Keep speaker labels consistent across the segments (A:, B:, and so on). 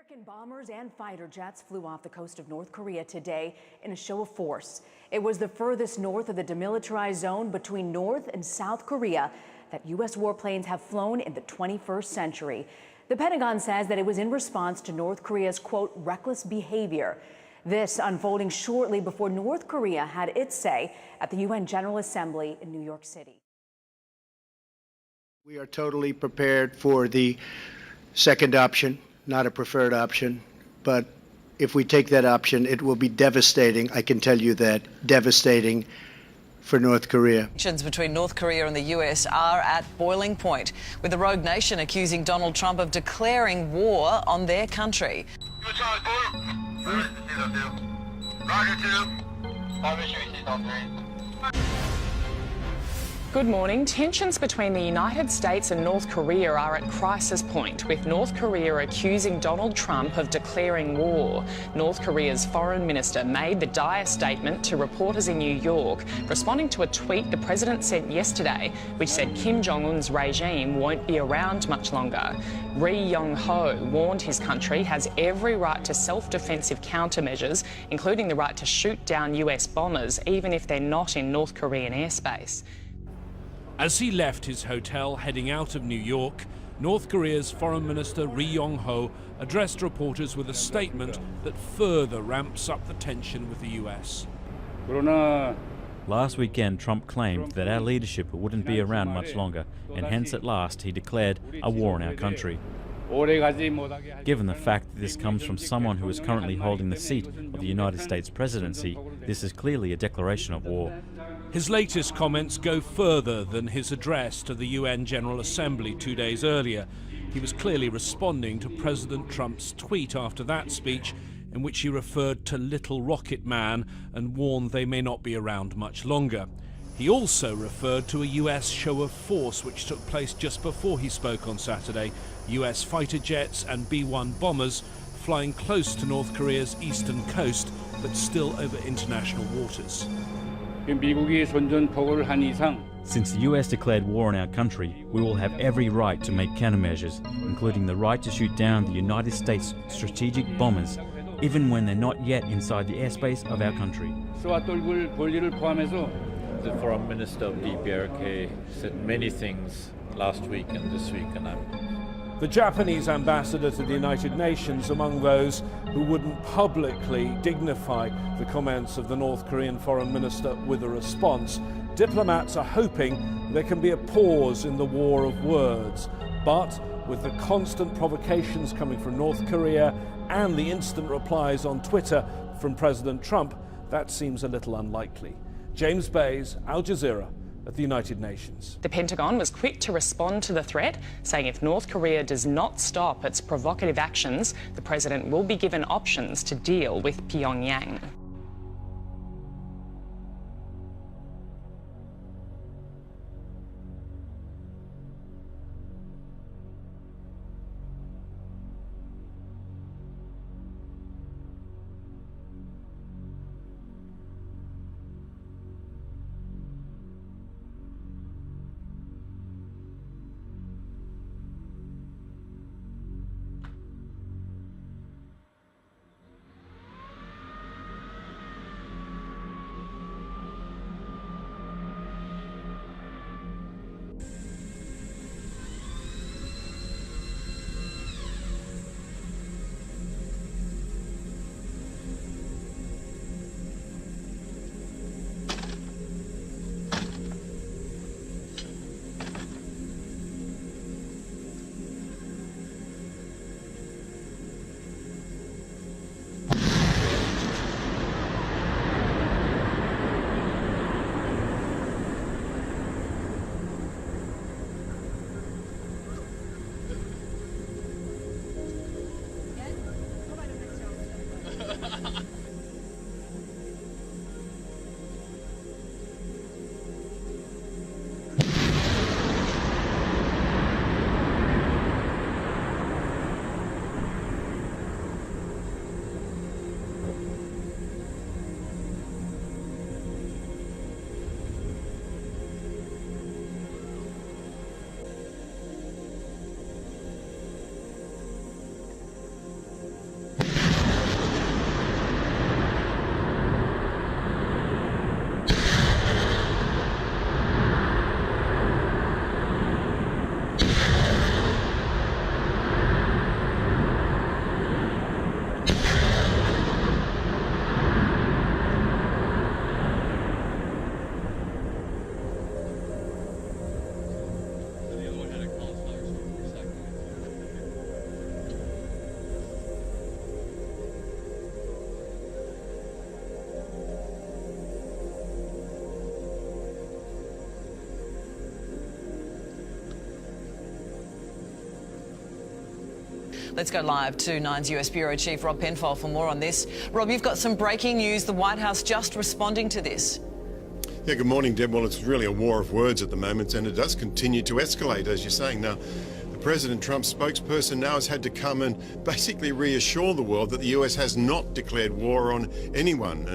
A: American bombers and fighter jets flew off the coast of North Korea today in a show of force. It was the furthest north of the demilitarized zone between North and South Korea that U.S. warplanes have flown in the 21st century. The Pentagon says that it was in response to North Korea's, quote, reckless behavior. This unfolding shortly before North Korea had its say at the UN General Assembly in New York City.
B: We are totally prepared for the second option, not a preferred option. But if we take that option, it will be devastating. I can tell you that, devastating for North Korea.
C: Tensions between North Korea and the US are at boiling point, with the rogue nation accusing Donald Trump of declaring war on their country.
D: Good morning. Tensions between the United States and North Korea are at crisis point, with North Korea accusing Donald Trump of declaring war. North Korea's foreign minister made the dire statement to reporters in New York, responding to a tweet the president sent yesterday, which said Kim Jong-un's regime won't be around much longer. Ri Yong-ho warned his country has every right to self-defensive countermeasures, including the right to shoot down US bombers, even if they're not in North Korean airspace.
E: As he left his hotel heading out of New York, North Korea's Foreign Minister Ri Yong-ho addressed reporters with a statement that further ramps up the tension with the US.
F: Last weekend, Trump claimed that our leadership wouldn't be around much longer, and hence at last he declared a war on our country. Given the fact that this comes from someone who is currently holding the seat of the United States presidency, this is clearly a declaration of war.
E: His latest comments go further than his address to the UN General Assembly 2 days earlier. He was clearly responding to President Trump's tweet after that speech, in which he referred to Little Rocket Man and warned they may not be around much longer. He also referred to a US show of force which took place just before he spoke on Saturday. US fighter jets and B-1 bombers flying close to North Korea's eastern coast, but still over international waters.
F: Since the US declared war on our country, we will have every right to make countermeasures, including the right to shoot down the United States strategic bombers, even when they're not yet inside the airspace of our country.
G: The Foreign Minister of DPRK said many things last week and this week, and
E: The Japanese ambassador to the United Nations among those who wouldn't publicly dignify the comments of the North Korean foreign minister with a response. Diplomats are hoping there can be a pause in the war of words, but with the constant provocations coming from North Korea and the instant replies on Twitter from President Trump, that seems a little unlikely. James Bays, Al Jazeera, at the United Nations.
D: The Pentagon was quick to respond to the threat, saying if North Korea does not stop its provocative actions, the president will be given options to deal with Pyongyang.
C: Let's go live to Nine's US Bureau Chief Rob Penfold for more on this. Rob, you've got some breaking news. The White House just responding to this.
H: Yeah, good morning, Deb. Well, it's really a war of words at the moment, and it does continue to escalate, as you're saying. Now, President Trump's spokesperson now has had to come and basically reassure the world that the US has not declared war on anyone.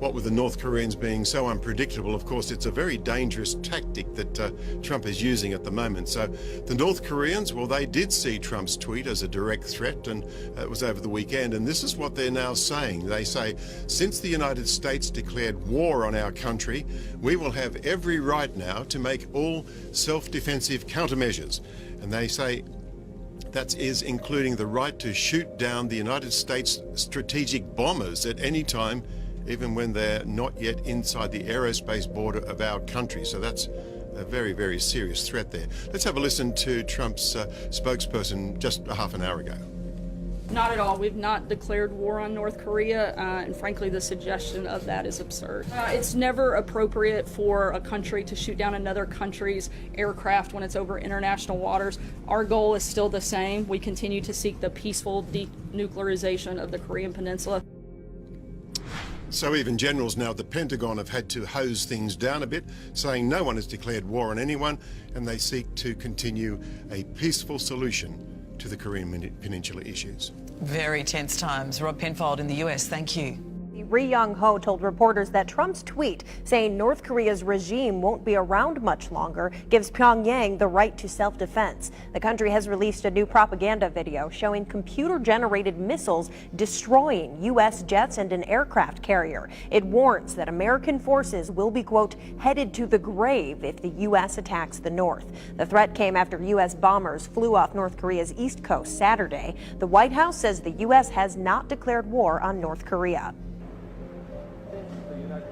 H: What with the North Koreans being so unpredictable, of course, it's a very dangerous tactic that Trump is using at the moment. So the North Koreans, well, they did see Trump's tweet as a direct threat, and it was over the weekend. And this is what they're now saying. They say, since the United States declared war on our country, we will have every right now to make all self-defensive countermeasures. And they say that is including the right to shoot down the United States strategic bombers at any time, even when they're not yet inside the aerospace border of our country. So that's a very, very serious threat there. Let's have a listen to Trump's spokesperson just a half an hour ago.
I: Not at all. We've not declared war on North Korea, and frankly, the suggestion of that is absurd. It's never appropriate for a country to shoot down another country's aircraft when it's over international waters. Our goal is still the same. We continue to seek the peaceful denuclearization of the Korean Peninsula.
H: So even generals now at the Pentagon have had to hose things down a bit, saying no one has declared war on anyone, and they seek to continue a peaceful solution to the Korean Peninsula issues.
C: Very tense times. Rob Penfold in the US, thank you.
J: Ri Yong-ho told reporters that Trump's tweet saying North Korea's regime won't be around much longer gives Pyongyang the right to self-defense. The country has released a new propaganda video showing computer-generated missiles destroying U.S. jets and an aircraft carrier. It warns that American forces will be, quote, headed to the grave if the U.S. attacks the North. The threat came after U.S. bombers flew off North Korea's east coast Saturday. The White House says the U.S. has not declared war on North Korea.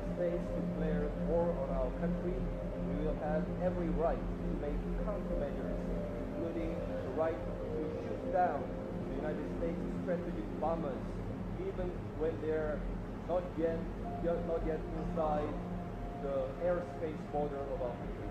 K: Declare war on our country, we will have every right to make countermeasures, including the right to shoot down the United States strategic bombers, even when they're not yet inside the airspace border of our country.